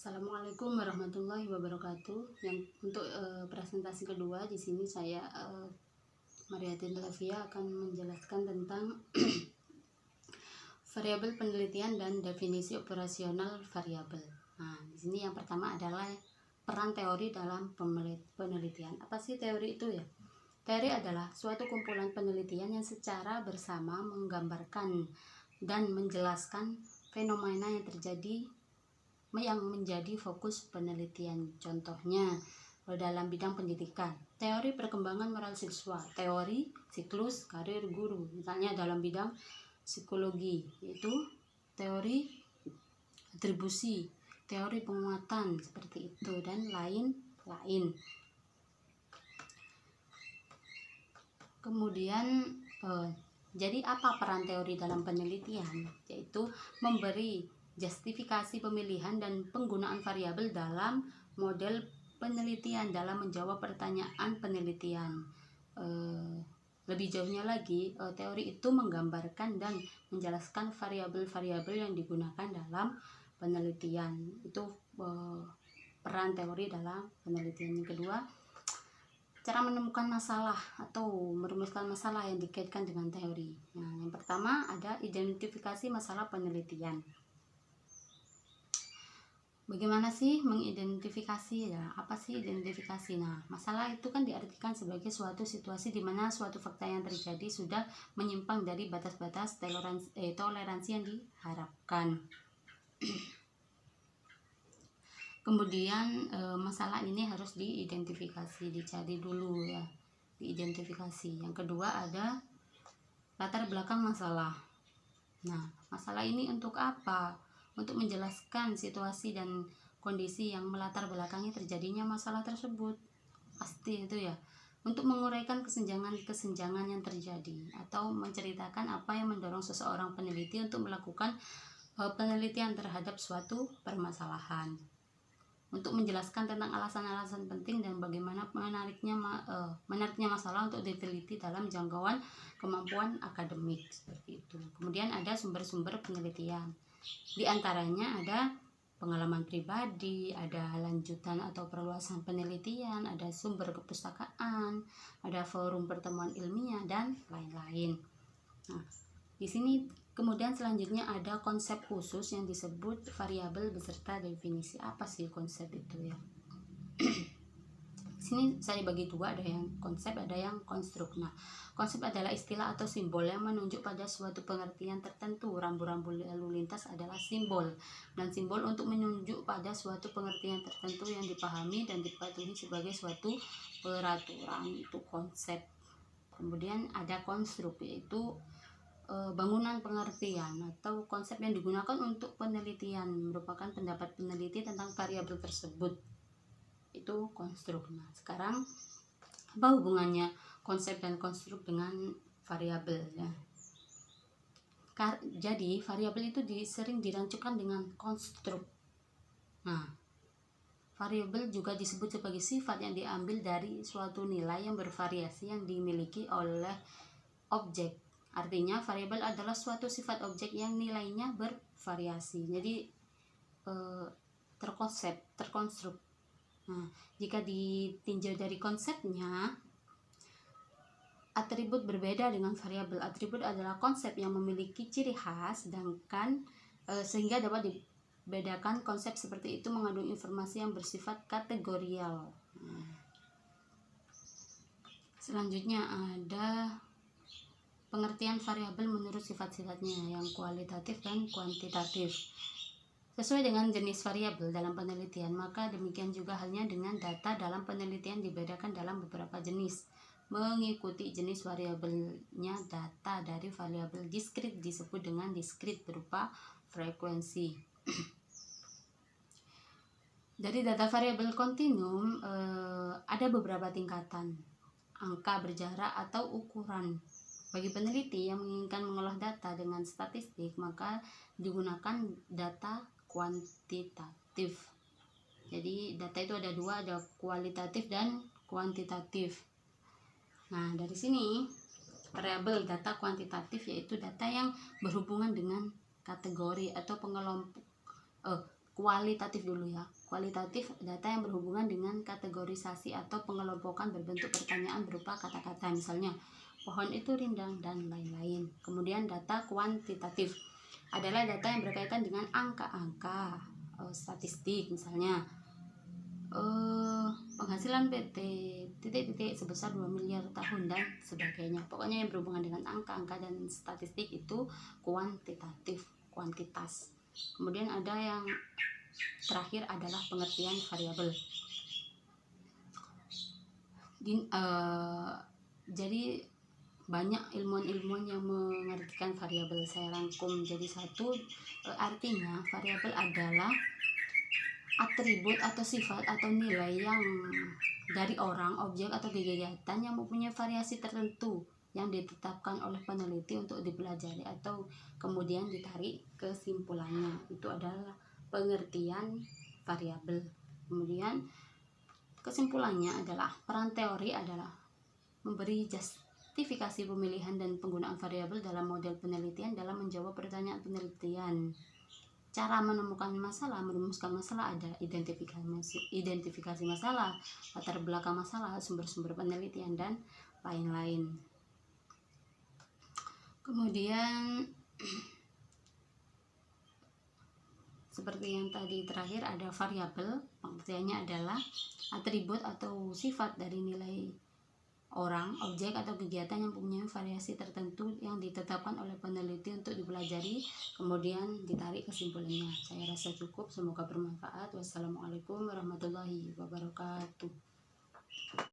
Assalamualaikum warahmatullahi wabarakatuh. Yang untuk presentasi kedua di sini saya Mariatin Lavia akan menjelaskan tentang variabel penelitian dan definisi operasional variabel. Nah, di sini yang pertama adalah peran teori dalam penelitian. Apa sih teori itu ya? Teori adalah suatu kumpulan penelitian yang secara bersama menggambarkan dan menjelaskan fenomena yang terjadi yang menjadi fokus penelitian. Contohnya dalam bidang pendidikan, teori perkembangan moral siswa, teori siklus karir guru. Misalnya dalam bidang psikologi, yaitu teori atribusi, teori penguatan, seperti itu, dan lain-lain. Kemudian jadi apa peran teori dalam penelitian? Yaitu memberi justifikasi pemilihan dan penggunaan variabel dalam model penelitian dalam menjawab pertanyaan penelitian. Lebih jauhnya lagi, teori itu menggambarkan dan menjelaskan variabel-variabel yang digunakan dalam penelitian. Itu peran teori dalam penelitian. Yang kedua, cara menemukan masalah atau merumuskan masalah yang dikaitkan dengan teori. Nah, yang pertama ada identifikasi masalah penelitian. Bagaimana sih mengidentifikasi ya? Apa sih identifikasi? Nah, masalah itu kan diartikan sebagai suatu situasi di mana suatu fakta yang terjadi sudah menyimpang dari batas-batas toleransi yang diharapkan. Kemudian masalah ini harus diidentifikasi, dicari dulu ya, diidentifikasi. Yang kedua ada latar belakang masalah. Nah, masalah ini untuk apa? Untuk menjelaskan situasi dan kondisi yang melatar belakangi terjadinya masalah tersebut. Pasti itu ya. Untuk menguraikan kesenjangan yang terjadi atau menceritakan apa yang mendorong seseorang peneliti untuk melakukan penelitian terhadap suatu permasalahan. Untuk menjelaskan tentang alasan-alasan penting dan bagaimana menariknya masalah untuk diteliti dalam jangkauan kemampuan akademik, seperti itu. Kemudian ada sumber-sumber penelitian. Di antaranya ada pengalaman pribadi, ada lanjutan atau perluasan penelitian, ada sumber kepustakaan, ada forum pertemuan ilmiah, dan lain-lain. Nah, di sini kemudian selanjutnya ada konsep khusus yang disebut variabel beserta definisi. Apa sih konsep itu ya? Sini saya bagi dua, ada yang konsep, ada yang konstruk. Nah, konsep adalah istilah atau simbol yang menunjuk pada suatu pengertian tertentu. Rambu-rambu lalu lintas adalah simbol, dan simbol untuk menunjuk pada suatu pengertian tertentu yang dipahami dan dipatuhi sebagai suatu peraturan. Itu konsep. Kemudian ada konstruk, yaitu bangunan pengertian atau konsep yang digunakan untuk penelitian, merupakan pendapat peneliti tentang variabel tersebut. Itu konstruk. Nah, sekarang apa hubungannya konsep dan konstruk dengan variabel ya? Jadi variabel itu sering dirancukan dengan konstruk. Nah, variabel juga disebut sebagai sifat yang diambil dari suatu nilai yang bervariasi yang dimiliki oleh objek. Artinya variabel adalah suatu sifat objek yang nilainya bervariasi. Jadi terkonstruk. Nah, jika ditinjau dari konsepnya, atribut berbeda dengan variabel. Atribut adalah konsep yang memiliki ciri khas, sedangkan sehingga dapat dibedakan. Konsep seperti itu mengandung informasi yang bersifat kategorial. Selanjutnya ada pengertian variabel menurut sifat-sifatnya yang kualitatif dan kuantitatif. Sesuai dengan jenis variabel dalam penelitian, maka demikian juga halnya dengan data dalam penelitian dibedakan dalam beberapa jenis. Mengikuti jenis variabelnya, data dari variabel diskrit disebut dengan diskrit berupa frekuensi. Dari data variabel kontinum ada beberapa tingkatan, angka berjarak atau ukuran. Bagi peneliti yang menginginkan mengolah data dengan statistik, maka digunakan data kuantitatif. Jadi data itu ada dua, ada kualitatif dan kuantitatif. Nah, dari sini variabel data kuantitatif yaitu data yang berhubungan dengan kategori atau kualitatif dulu ya. Kualitatif, data yang berhubungan dengan kategorisasi atau pengelompokan berbentuk pertanyaan berupa kata-kata, misalnya pohon itu rindang dan lain-lain. Kemudian data kuantitatif adalah data yang berkaitan dengan angka-angka, statistik, misalnya penghasilan PT titik-titik sebesar 2 miliar tahun dan sebagainya. Pokoknya yang berhubungan dengan angka-angka dan statistik itu kuantitatif, kuantitas. Kemudian ada yang terakhir adalah pengertian variabel. Jadi banyak ilmuwan-ilmuwan yang mengartikan variabel, saya rangkum jadi satu. Artinya variabel adalah atribut atau sifat atau nilai yang dari orang, objek atau kegiatan yang mempunyai variasi tertentu yang ditetapkan oleh peneliti untuk dipelajari atau kemudian ditarik kesimpulannya. Itu adalah pengertian variabel. Kemudian kesimpulannya adalah peran teori adalah memberi justifikasi pemilihan dan penggunaan variabel dalam model penelitian dalam menjawab pertanyaan penelitian. Cara menemukan masalah, merumuskan masalah ada identifikasi masalah, latar belakang masalah, sumber-sumber penelitian, dan lain-lain. Kemudian seperti yang tadi terakhir ada variabel, pengertiannya adalah atribut atau sifat dari nilai orang, objek atau kegiatan yang mempunyai variasi tertentu yang ditetapkan oleh peneliti untuk dipelajari, kemudian ditarik kesimpulannya. Saya rasa cukup, semoga bermanfaat. Wassalamualaikum warahmatullahi wabarakatuh.